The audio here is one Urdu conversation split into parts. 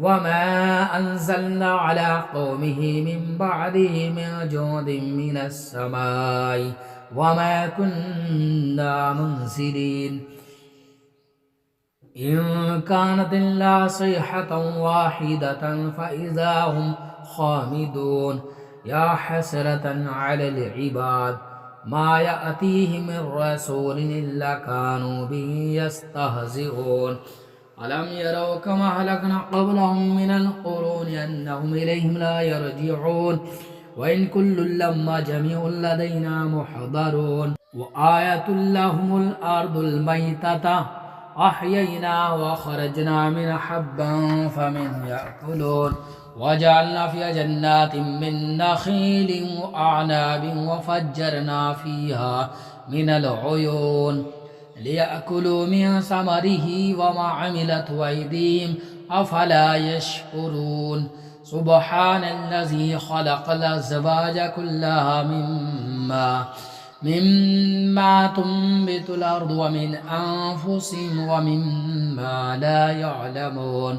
وما أنزلنا على قومه من بعده من جند من السماء وما كنا منزلين إن كانت إلا صيحة واحدة فإذا هم خامدون يا حسرة على العباد ما يأتيهم من رسول إلا كانوا به يستهزئون ألم يروا كما أهلكنا قبلهم من القرون أنهم إليهم لا يرجعون وإن كل لما جميع لدينا محضرون وآية لهم الأرض الميتة أحيينا وخرجنا من حبا فمن يأكلون وجعلنا فيها جنات من نخيل وأعناب وفجرنا فيها من العيون ليأكلوا من ثمره وما عملت أيديهم أفلا يشكرون سبحان الذي خلق الأزواج كلها مما تنبت الأرض ومن أنفسهم ومما لا يعلمون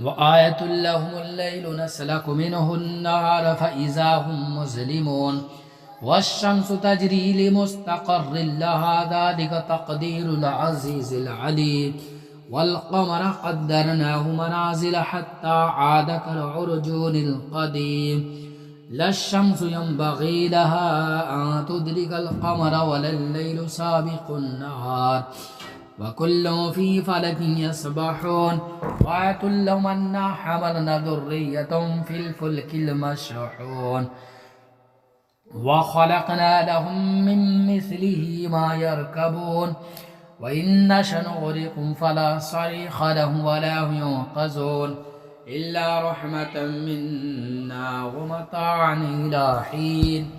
وآية لهم الليل نسلك منه النهار فإذا هم مظلمون والشمس تجري لمستقر لها ذلك تقدير العزيز العليم والقمر قدرناه منازل حتى عاد كالعرجون القديم لا الشمس ينبغي لها أن تدرك القمر ولا الليل سابق النهار وكل في فلك يسبحون وآية لهم أنا حملنا ذرية في الفلك المشحون وخلقنا لهم من مثله ما يركبون وإن نشأ نغرقهم فلا صريخ لهم ولا هم ينقذون إلا رحمة منا ومتاعا إلى حين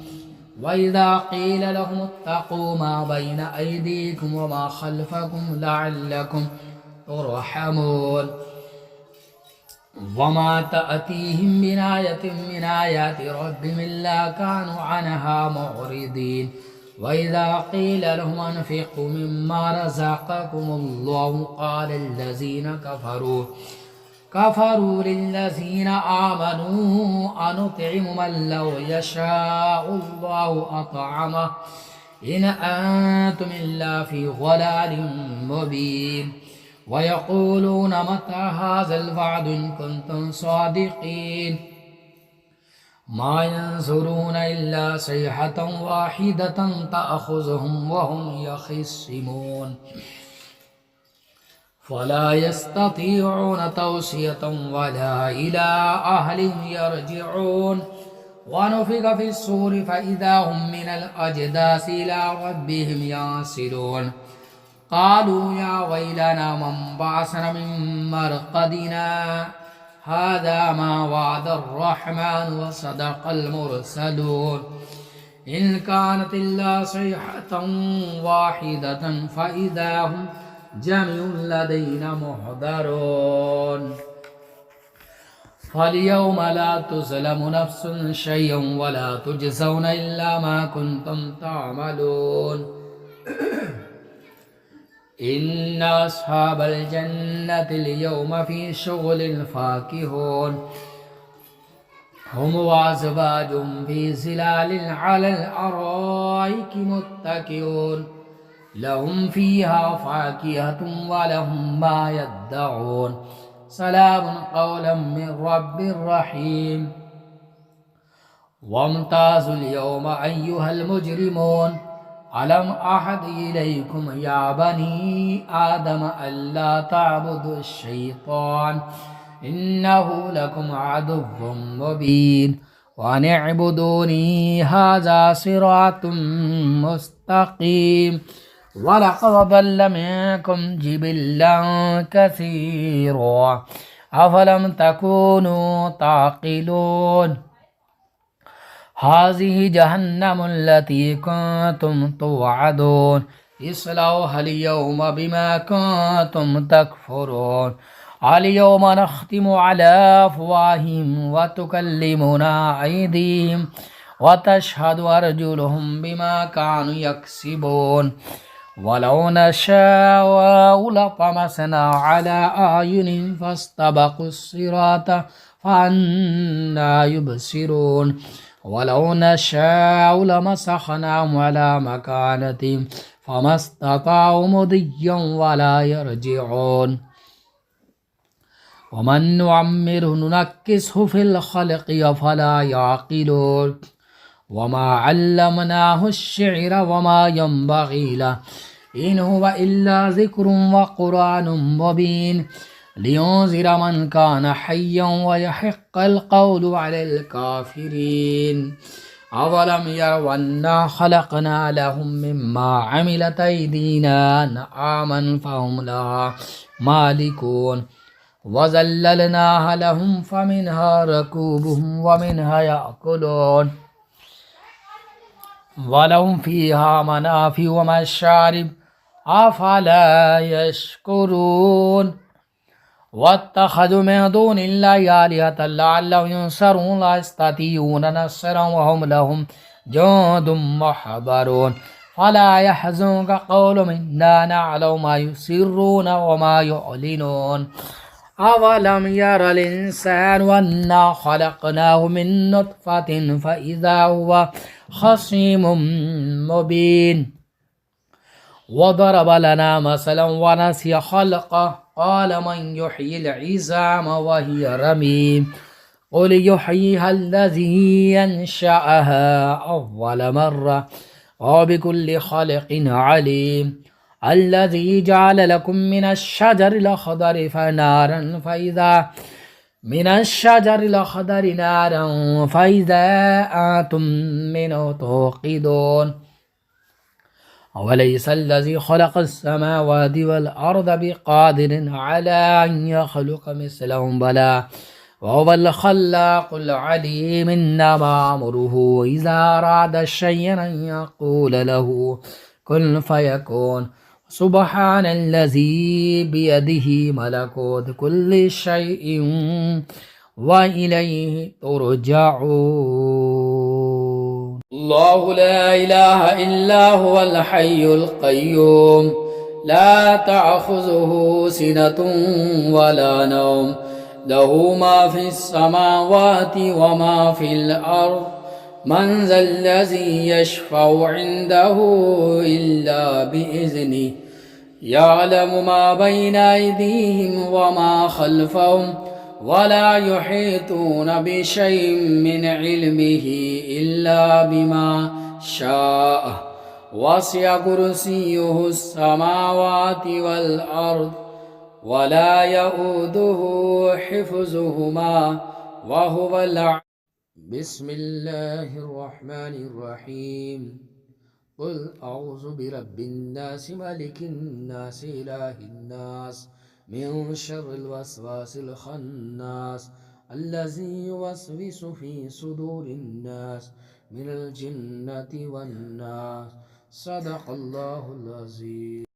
وإذا قيل لهم اتقوا ما بين أيديكم وما خلفكم لعلكم ترحمون وما تأتيهم من آية من آيات ربهم إلا كانوا عنها معرضين وإذا قيل لهم أنفقوا مما رزقكم الله قال الذين كفروا للذين آمنوا أنطعم من لو يشاء الله أطعمه إن أنتم إلا في ضلال مبين ويقولون متى هذا الوعد إن كنتم صادقين ما ينظرون إلا صيحة واحدة تأخذهم وهم يخصمون فلا يستطيعون توصية ولا إلى أهلهم يرجعون ونفخ في الصور فإذا هم من الأجداث إلى ربهم ينسلون قالوا يا ويلنا من بعثنا من مرقدنا هذا ما وعد الرحمن وصدق المرسلون إن كانت إلا صيحة واحدة فإذا هم جميع لدينا محضرون فاليوم لا تظلم نفس شيئا ولا تجزون إلا ما كنتم تعملون إن أصحاب الجنة اليوم في شغل فاكهون هم وأزواجهم في ظلال على الأرائك متكئون لهم فيها فاكهة ولهم ما يدعون سلام قولا من رب رحيم وامتازوا اليوم أيها المجرمون ألم أعهد إليكم يا بني آدم ألا تعبدوا الشيطان إنه لكم عدو مبين وأن اعبدوني هذا صراط مستقيم ولقد ضل منكم جبلا كثيرا أفلم تكونوا تعقلون هذه جهنم التي كنتم توعدون اصلوها اليوم بما كنتم تكفرون اليوم نختم على أفواههم وتكلمنا أيديهم وتشهد أرجلهم بما كانوا يكسبون ولو نشاء لطمسنا على أعينهم فاستبقوا الصراط فأنى يبصرون ولو نشاء لمسخناهم على مكانتهم فما استطاعوا مضيا ولا يرجعون ومن نعمره ننكسه في الخلق أفلا يعقلون وما علمناه الشعر وما ينبغي له إن هو إلا ذكر وقرآن مبين لينذر من كان حيا ويحق القول على الكافرين أولم يروا أنا خلقنا لهم مما عملت أيدينا أنعاما فهم لها مالكون وذللناها لهم فمنها ركوبهم ومنها يأكلون ولهم فيها منافع ومشارب أفلا يشكرون واتخذوا من دون الله آلهة لعلهم ينصرون لا يستطيعون نصرا وهم لهم جند محضرون فلا يحزنك قولهم إنا نعلم ما يسرون وما يعلنون أولم ير الإنسان أنا خلقناه من نطفة فإذا هو خصيم مبين وضرب لنا مثلا ونسي خلقه قال من يحيي العظام وهي رميم قل يحييها الذي ينشأها أول مرة وبكل خلق عليم الذي جعل لكم من الشجر الأخضر فنارا فإذا من الشجر الأخضر نارا فإذا أنتم منه توقدون أوليس الذي خلق السماوات والأرض بقادر على أن يخلق مثلهم بلى وهو الخلاق العليم إنما أمره إذا أراد شيئا أن يقول له كن فيكون سبحان الذي بيده ملكوت كل شيء وإليه ترجعون الله لا إله إلا هو الحي القيوم لا تأخذه سنة ولا نوم له ما في السماوات وما في الأرض من ذا الذي يشفع عنده إلا بإذنه يعلم ما بين أيديهم وما خلفهم ولا يحيطون بشيء من علمه إلا بما شاء وسع كرسيه السماوات والأرض ولا يؤوده حفظهما وهو بسم الله الرحمن الرحيم قل أعوذ برب الناس ملك الناس إله الناس من شر الوسواس الخناس الذي يوسوس في صدور الناس من الجنة والناس صدق الله العظيم.